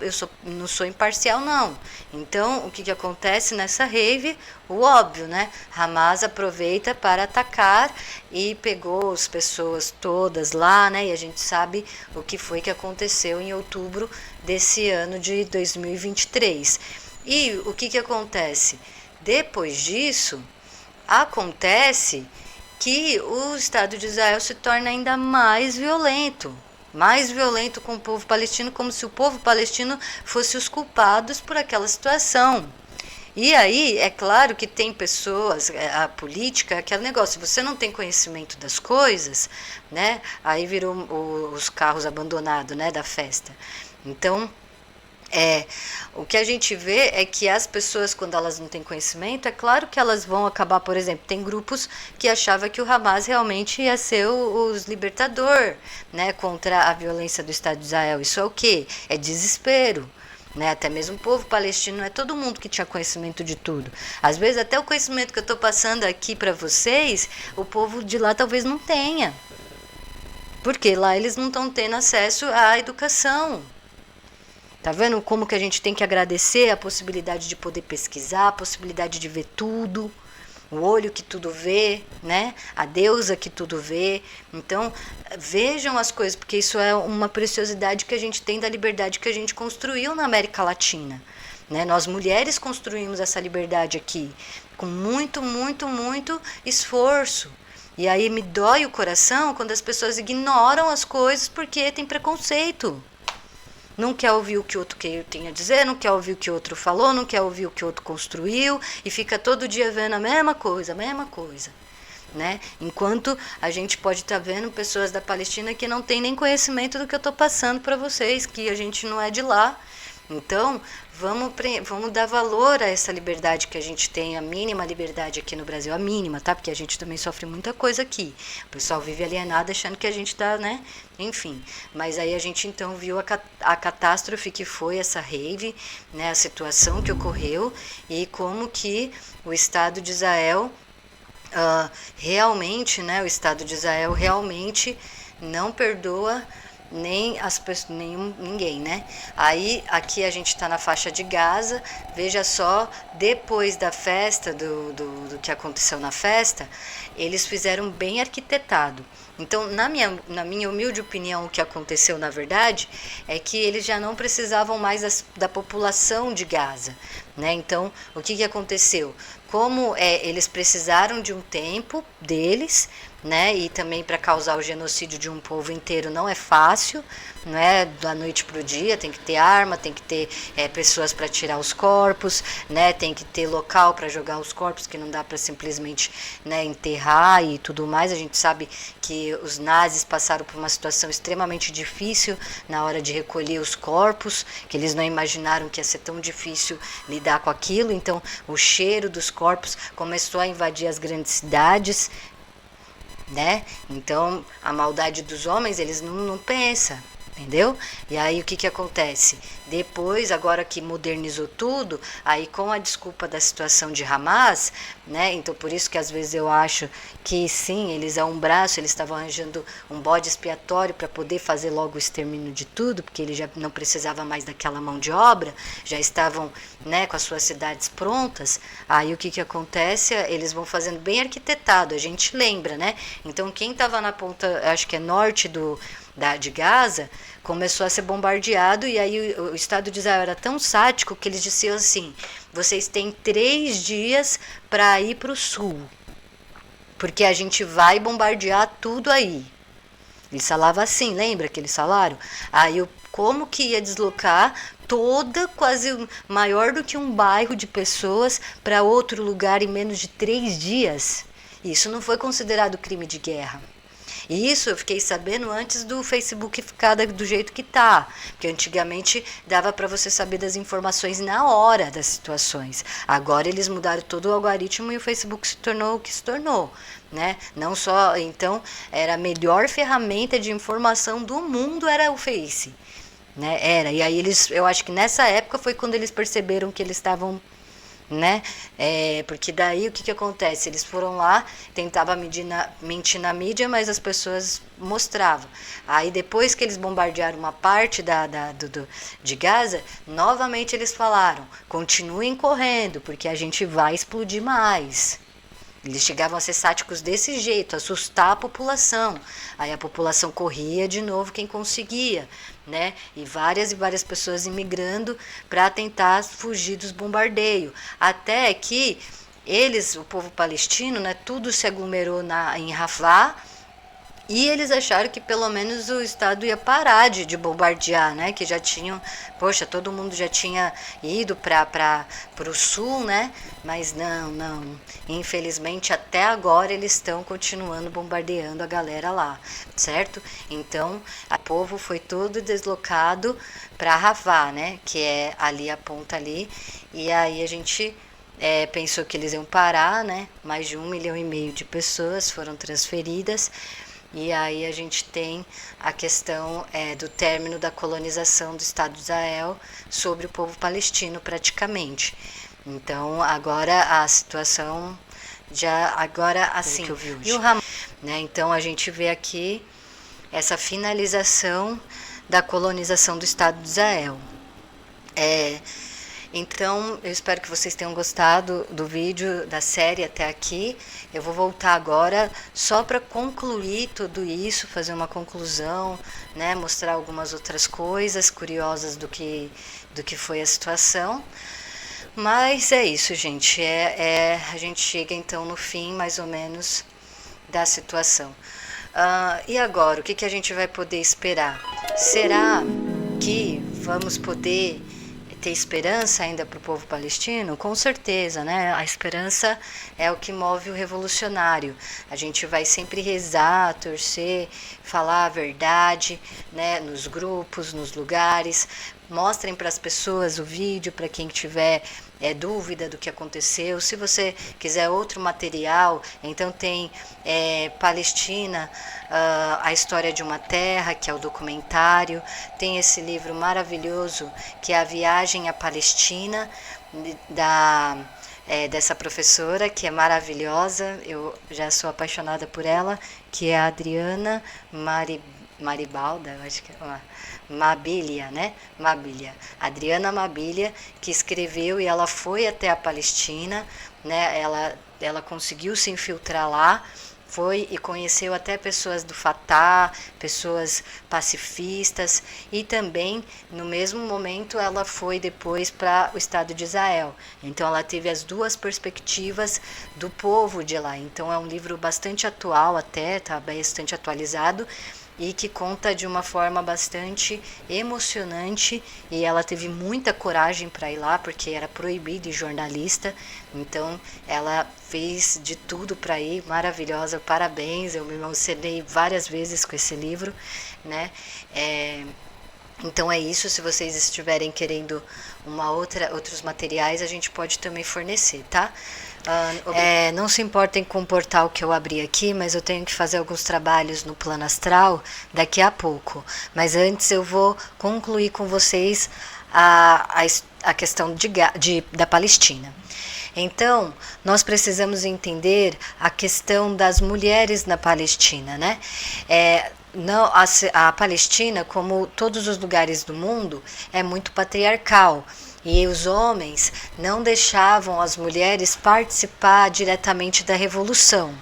imparcial não. Então, o que acontece nessa rave? O óbvio, né? Hamas aproveita para atacar e pegou as pessoas todas lá, né? E a gente sabe o que foi que aconteceu em outubro desse ano de 2023. E o que acontece? Depois disso, acontece que o Estado de Israel se torna ainda mais violento com o povo palestino, como se o povo palestino fosse os culpados por aquela situação. E aí, é claro que tem pessoas, a política é aquele negócio, se você não tem conhecimento das coisas, né, aí virou os carros abandonados, né, da festa. Então, o que a gente vê é que as pessoas, quando elas não têm conhecimento, é claro que elas vão acabar, por exemplo, tem grupos que achavam que o Hamas realmente ia ser os libertador, né, contra a violência do Estado de Israel. Isso é o quê? É desespero. Né? Até mesmo o povo palestino, não é todo mundo que tinha conhecimento de tudo. Às vezes até o conhecimento que eu estou passando aqui para vocês, o povo de lá talvez não tenha. Porque lá eles não estão tendo acesso à educação. Tá vendo como que a gente tem que agradecer a possibilidade de poder pesquisar, a possibilidade de ver tudo, o olho que tudo vê, né? A deusa que tudo vê. Então, vejam as coisas, porque isso é uma preciosidade que a gente tem da liberdade que a gente construiu na América Latina. Né? Nós mulheres construímos essa liberdade aqui com muito, muito, muito esforço. E aí me dói o coração quando as pessoas ignoram as coisas porque tem preconceito. Não quer ouvir o que o outro tem a dizer, não quer ouvir o que o outro falou, não quer ouvir o que o outro construiu e fica todo dia vendo a mesma coisa, né? Enquanto a gente pode estar vendo pessoas da Palestina que não tem nem conhecimento do que eu estou passando para vocês, que a gente não é de lá. Então, vamos dar valor a essa liberdade que a gente tem, a mínima liberdade aqui no Brasil, a mínima, tá? Porque a gente também sofre muita coisa aqui. O pessoal vive alienado achando que a gente tá, né? Enfim, mas aí a gente então viu a catástrofe que foi essa rave, né? A situação que ocorreu e como que o Estado de Israel realmente, né? O Estado de Israel realmente não perdoa nem as pessoas, ninguém, né? Aí aqui a gente está na faixa de Gaza. Veja só, depois da festa, do que aconteceu na festa, eles fizeram bem arquitetado. Então, na minha humilde opinião, o que aconteceu na verdade é que eles já não precisavam mais da população de Gaza, né? Então, o que aconteceu? Como eles precisaram de um tempo deles, né? E também para causar o genocídio de um povo inteiro não é fácil, não é da noite para o dia, tem que ter arma, tem que ter pessoas para tirar os corpos, né? Tem que ter local para jogar os corpos, que não dá para simplesmente, né, enterrar e tudo mais. A gente sabe que os nazis passaram por uma situação extremamente difícil na hora de recolher os corpos, que eles não imaginaram que ia ser tão difícil lidar com aquilo. Então o cheiro dos corpos começou a invadir as grandes cidades, né? Então a maldade dos homens eles não pensam, entendeu? E aí o que acontece? Depois, agora que modernizou tudo, aí com a desculpa da situação de Hamas, né? Então por isso que às vezes eu acho que sim, eles a um braço, eles estavam arranjando um bode expiatório para poder fazer logo o extermínio de tudo, porque ele já não precisava mais daquela mão de obra, já estavam, né, com as suas cidades prontas. Aí o que acontece? Eles vão fazendo bem arquitetado, a gente lembra, né? Então quem estava na ponta, acho que é norte de Gaza, começou a ser bombardeado, e aí o Estado de Israel era tão sádico que eles diziam assim: vocês têm 3 dias para ir para o sul, porque a gente vai bombardear tudo aí. Eles falavam assim, lembra que eles falaram? Aí como que ia deslocar toda, quase maior do que um bairro de pessoas, para outro lugar em menos de 3 dias. Isso não foi considerado crime de guerra. E isso eu fiquei sabendo antes do Facebook ficar do jeito que tá, porque antigamente dava para você saber das informações na hora das situações. Agora eles mudaram todo o algoritmo e o Facebook se tornou o que se tornou, né? Não só, então, era a melhor ferramenta de informação do mundo, era o Face, né? Era. E aí eu acho que nessa época foi quando eles perceberam que eles estavam, né? Porque daí o que acontece? Eles foram lá, tentavam mentir na mídia, mas as pessoas mostravam. Aí depois que eles bombardearam uma parte de Gaza, novamente eles falaram: continuem correndo, porque a gente vai explodir mais. Eles chegavam a ser sáticos desse jeito, assustar a população. Aí a população corria de novo quem conseguia, né? E várias pessoas imigrando para tentar fugir dos bombardeios. Até que eles, o povo palestino, né, tudo se aglomerou em Rafah. E eles acharam que pelo menos o Estado ia parar de bombardear, né? Que já tinham, poxa, todo mundo já tinha ido para o sul, né? Mas não. Infelizmente, até agora eles estão continuando bombardeando a galera lá, certo? Então, o povo foi todo deslocado para Rafah, né? Que é ali a ponta ali. E aí a gente pensou que eles iam parar, né? Mais de 1,5 milhão de pessoas foram transferidas. E aí a gente tem a questão do término da colonização do Estado de Israel sobre o povo palestino, praticamente. Então, agora a situação agora assim, que eu vi hoje. E o Hamas, né? Então a gente vê aqui essa finalização da colonização do Estado de Israel. Então, eu espero que vocês tenham gostado do vídeo, da série até aqui. Eu vou voltar agora só para concluir tudo isso, fazer uma conclusão, né? Mostrar algumas outras coisas curiosas do que foi a situação. Mas é isso, gente. A gente chega então no fim, mais ou menos, da situação. E agora, o que a gente vai poder esperar? Será que vamos poder ter esperança ainda para o povo palestino? Com certeza, né? A esperança é o que move o revolucionário. A gente vai sempre rezar, torcer, falar a verdade, né? Nos grupos, nos lugares. Mostrem para as pessoas o vídeo, para quem tiver dúvida do que aconteceu. Se você quiser outro material, então tem Palestina, a História de uma Terra, que é o documentário. Tem esse livro maravilhoso, que é A Viagem à Palestina, dessa professora, que é maravilhosa. Eu já sou apaixonada por ela, que é a Adriana Maribalda, acho que é Mabilia, né? Mabilia. Adriana Mabilia, que escreveu, e ela foi até a Palestina, né? Ela conseguiu se infiltrar lá, foi e conheceu até pessoas do Fatah, pessoas pacifistas, e também, no mesmo momento, ela foi depois para o Estado de Israel. Então, ela teve as duas perspectivas do povo de lá. Então, é um livro bastante atual até, está bastante atualizado, e que conta de uma forma bastante emocionante, e ela teve muita coragem para ir lá, porque era proibido ir jornalista, então ela fez de tudo para ir, maravilhosa, parabéns, eu me emocionei várias vezes com esse livro, né? Então é isso, se vocês estiverem querendo outros materiais, a gente pode também fornecer, tá? Não se importem com o portal que eu abri aqui, mas eu tenho que fazer alguns trabalhos no plano astral daqui a pouco. Mas antes eu vou concluir com vocês a questão da Palestina. Então, nós precisamos entender a questão das mulheres na Palestina, né? Não, a Palestina, como todos os lugares do mundo, é muito patriarcal. E os homens não deixavam as mulheres participar diretamente da revolução,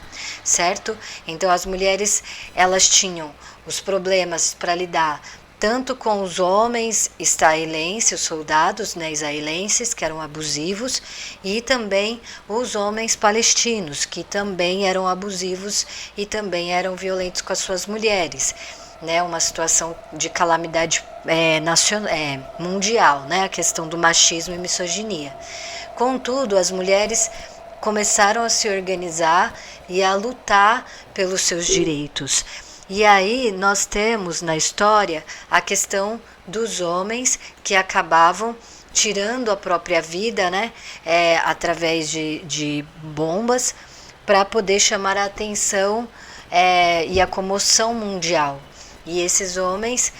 certo? Então as mulheres, elas tinham os problemas para lidar tanto com os homens israelenses, os soldados, né, israelenses, que eram abusivos, e também os homens palestinos, que também eram abusivos e também eram violentos com as suas mulheres. né, uma situação de calamidade mundial, né, a questão do machismo e misoginia. Contudo, as mulheres começaram a se organizar e a lutar pelos seus direitos. E aí nós temos na história a questão dos homens que acabavam tirando a própria vida, né, através de bombas, para poder chamar a atenção e a comoção mundial. E esses homens,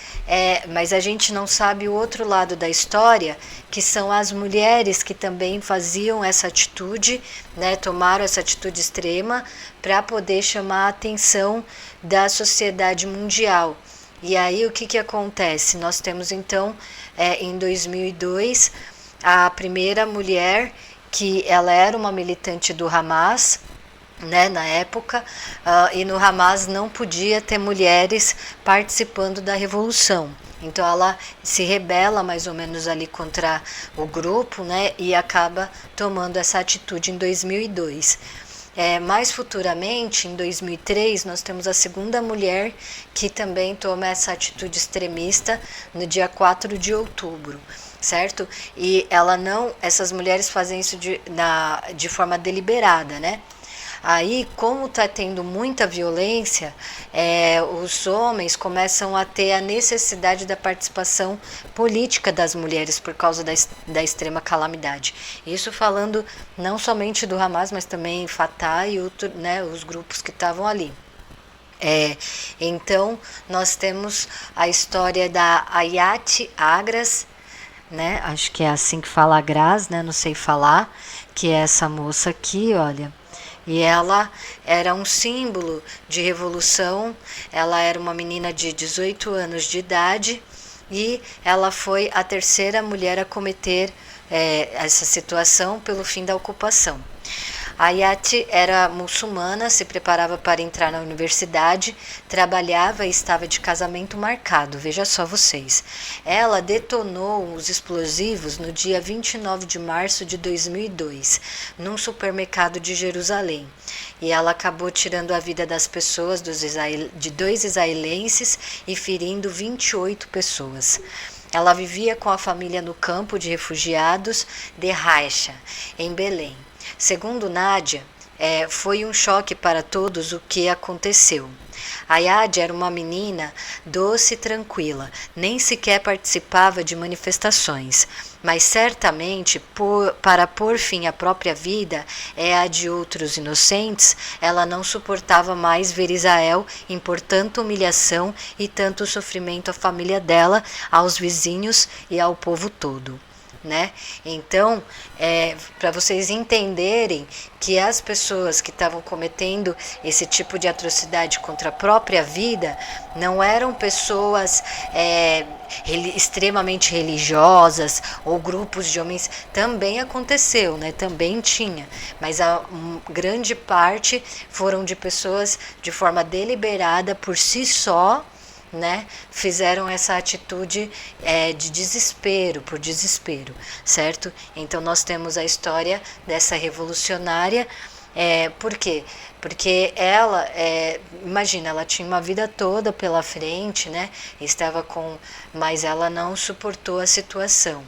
mas a gente não sabe o outro lado da história, que são as mulheres que também faziam essa atitude, né, tomaram essa atitude extrema para poder chamar a atenção da sociedade mundial. E aí o que acontece? Nós temos então, em 2002, a primeira mulher que ela era uma militante do Hamas, né, na época, e no Hamas não podia ter mulheres participando da revolução. Então ela se rebela mais ou menos ali contra o grupo, né, e acaba tomando essa atitude em 2002. Mais futuramente, em 2003, nós temos a segunda mulher que também toma essa atitude extremista no dia 4 de outubro. Certo? E essas mulheres fazem isso de forma deliberada, né? Aí, como está tendo muita violência, os homens começam a ter a necessidade da participação política das mulheres por causa da extrema calamidade. Isso falando não somente do Hamas, mas também Fatah e né, os grupos que estavam ali. Então, nós temos a história da Hayat Agras, né? Acho que é assim que fala Agras, né? Não sei falar, que é essa moça aqui, olha. E ela era um símbolo de revolução, ela era uma menina de 18 anos de idade e ela foi a terceira mulher a cometer essa situação pelo fim da ocupação. A Hayat era muçulmana, se preparava para entrar na universidade, trabalhava e estava de casamento marcado, veja só vocês. Ela detonou os explosivos no dia 29 de março de 2002, num supermercado de Jerusalém. E ela acabou tirando a vida das pessoas, de 2 israelenses, e ferindo 28 pessoas. Ela vivia com a família no campo de refugiados de Haifa, em Belém. Segundo Nádia, foi um choque para todos o que aconteceu. A Hayat era uma menina doce e tranquila, nem sequer participava de manifestações, mas certamente, para pôr fim à própria vida a de outros inocentes, ela não suportava mais ver Israel em por tanta humilhação e tanto sofrimento à família dela, aos vizinhos e ao povo todo. Né? Então, para vocês entenderem que as pessoas que estavam cometendo esse tipo de atrocidade contra a própria vida não eram pessoas extremamente religiosas ou grupos de homens. Também aconteceu, né? Também tinha, mas a grande parte foram de pessoas de forma deliberada por si só, né, fizeram essa atitude de desespero, por desespero, certo? Então nós temos a história dessa revolucionária. Por quê? Porque ela, imagina, ela tinha uma vida toda pela frente, né? Mas ela não suportou a situação.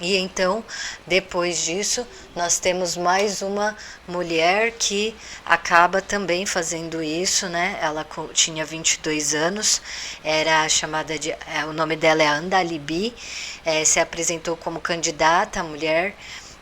E então, depois disso, nós temos mais uma mulher que acaba também fazendo isso, né? Ela tinha 22 anos, era chamada o nome dela é Andalibi, se apresentou como candidata, a mulher,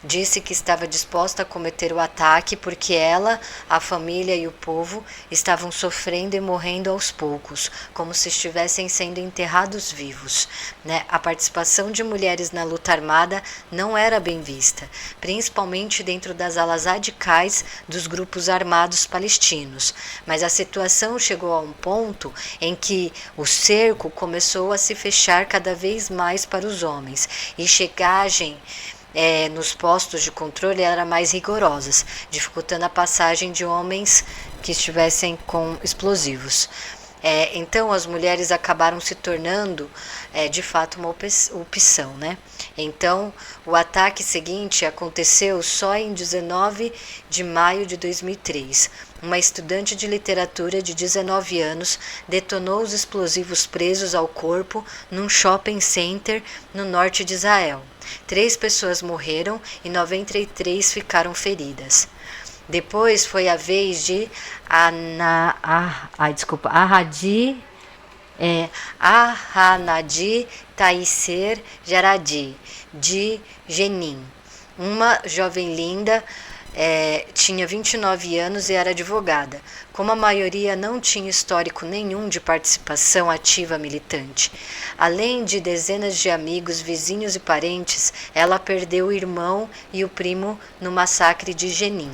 disse que estava disposta a cometer o ataque porque ela, a família e o povo estavam sofrendo e morrendo aos poucos, como se estivessem sendo enterrados vivos. Né? A participação de mulheres na luta armada não era bem vista, principalmente dentro das alas radicais dos grupos armados palestinos. Mas a situação chegou a um ponto em que o cerco começou a se fechar cada vez mais para os homens e chegagem nos postos de controle eram mais rigorosas, dificultando a passagem de homens que estivessem com explosivos. Então as mulheres acabaram se tornando de fato uma opção, né? Então o ataque seguinte aconteceu só em 19 de maio de 2003. Uma estudante de literatura de 19 anos detonou os explosivos presos ao corpo num shopping center no norte de Israel. 3 pessoas morreram e 93 ficaram feridas. Depois foi a vez de Ahanadi Taiser Jaradi, de Jenin. Uma jovem linda, tinha 29 anos e era advogada. Como a maioria não tinha histórico nenhum de participação ativa militante, além de dezenas de amigos, vizinhos e parentes, ela perdeu o irmão e o primo no massacre de Jenin,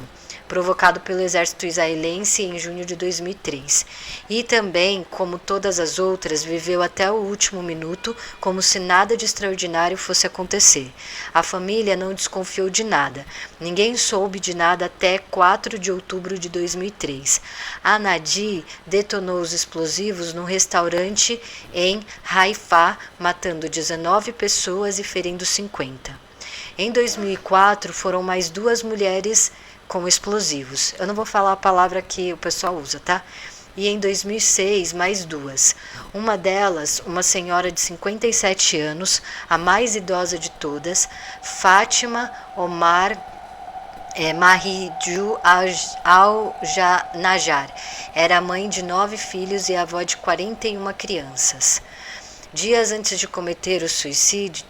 provocado pelo exército israelense em junho de 2003. E também, como todas as outras, viveu até o último minuto como se nada de extraordinário fosse acontecer. A família não desconfiou de nada. Ninguém soube de nada até 4 de outubro de 2003. A Nadi detonou os explosivos num restaurante em Haifa, matando 19 pessoas e ferindo 50. Em 2004, foram mais 2 mulheres com explosivos. Eu não vou falar a palavra que o pessoal usa, tá? E em 2006, mais 2. Uma delas, uma senhora de 57 anos, a mais idosa de todas, Fátima Omar Mahidju al-Najar. Era mãe de 9 filhos e avó de 41 crianças. Dias antes de cometer o suicídio,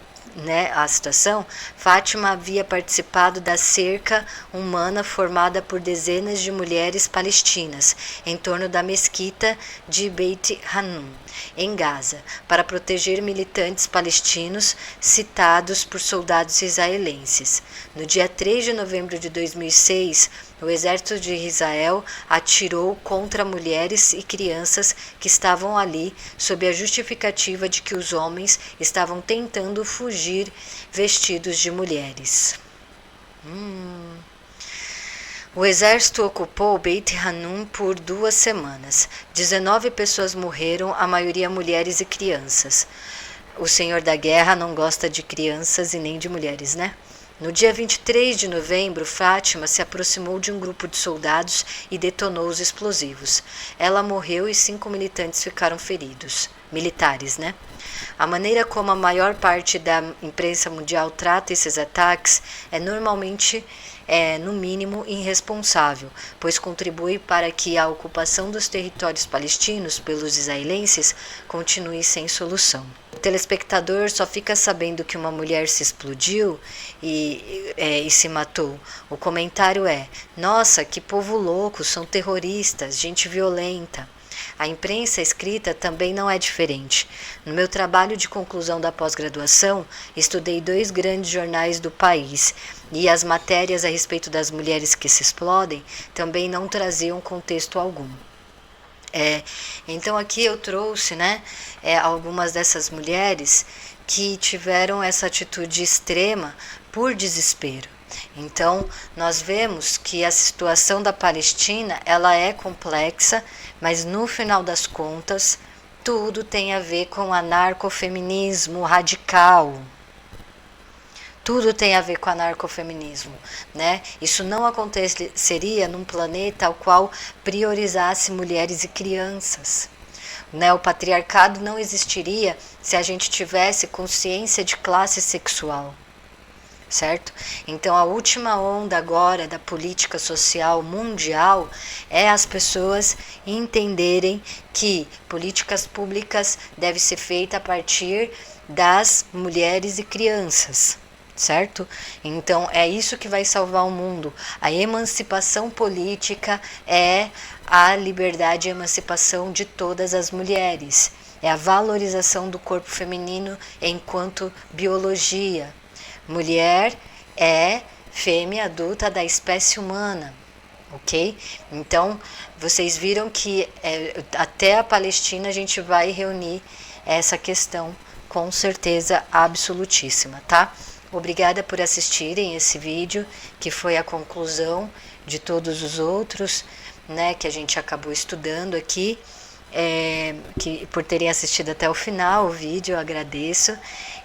a situação, Fátima havia participado da cerca humana formada por dezenas de mulheres palestinas em torno da mesquita de Beit Hanun, em Gaza, para proteger militantes palestinos citados por soldados israelenses. No dia 3 de novembro de 2006, o exército de Israel atirou contra mulheres e crianças que estavam ali sob a justificativa de que os homens estavam tentando fugir vestidos de mulheres. O exército ocupou Beit Hanun por 2 semanas. 19 pessoas morreram, a maioria mulheres e crianças. O Senhor da Guerra não gosta de crianças e nem de mulheres, né? No dia 23 de novembro, Fátima se aproximou de um grupo de soldados e detonou os explosivos. Ela morreu e 5 militantes ficaram feridos. Militares, né? A maneira como a maior parte da imprensa mundial trata esses ataques é normalmente, no mínimo, irresponsável, pois contribui para que a ocupação dos territórios palestinos pelos israelenses continue sem solução. O telespectador só fica sabendo que uma mulher se explodiu e se matou. O comentário é: nossa, que povo louco, são terroristas, gente violenta. A imprensa escrita também não é diferente. No meu trabalho de conclusão da pós-graduação, estudei 2 grandes jornais do país e as matérias a respeito das mulheres que se explodem também não traziam contexto algum. Então aqui eu trouxe, algumas dessas mulheres que tiveram essa atitude extrema por desespero. Então, nós vemos que a situação da Palestina, ela é complexa, mas no final das contas, tudo tem a ver com anarcofeminismo radical. Tudo tem a ver com anarcofeminismo, né? Isso não aconteceria num planeta ao qual priorizasse mulheres e crianças. O patriarcado não existiria se a gente tivesse consciência de classe sexual. Certo? Então a última onda agora da política social mundial é as pessoas entenderem que políticas públicas devem ser feitas a partir das mulheres e crianças, certo? Então é isso que vai salvar o mundo. A emancipação política é a liberdade e emancipação de todas as mulheres. É a valorização do corpo feminino enquanto biologia. Mulher é fêmea adulta da espécie humana, ok? Então, vocês viram que até a Palestina a gente vai reunir essa questão com certeza absolutíssima, tá? Obrigada por assistirem esse vídeo, que foi a conclusão de todos os outros, que a gente acabou estudando aqui. por terem assistido até o final o vídeo, eu agradeço.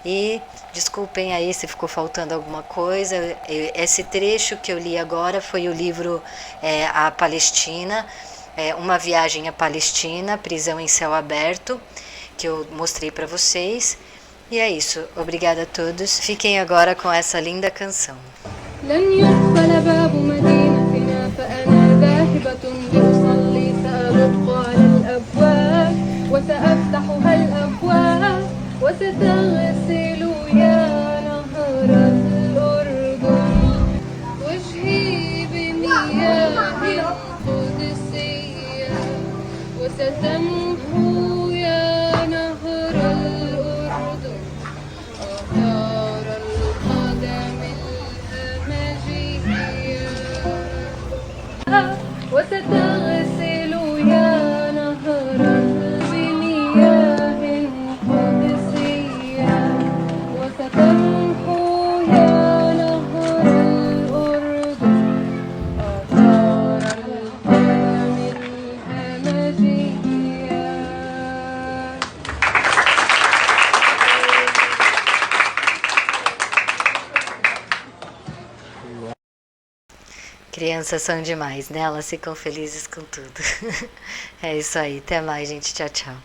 E desculpem aí se ficou faltando alguma coisa. Esse trecho que eu li agora foi o livro A Palestina, Uma Viagem à Palestina, Prisão em Céu Aberto, que eu mostrei para vocês. E é isso. Obrigada a todos. Fiquem agora com essa linda canção. لن يقفل باب مدينتنا فأنا ذاهبة لأصلي سأدق على الأبواب وسأفتحها الأبواب وستغسل يا نهر الأردن وجهي بمياه القدسية وستمحو يا نهر الأردن آثار القدم الهمجية وستغسل يا نهرا بمياه قدسية وستمحو يا نهر الأردن آثار القدم الهمجية. Crianças são demais, né? Elas ficam felizes com tudo. É isso aí. Até mais, gente. Tchau, tchau.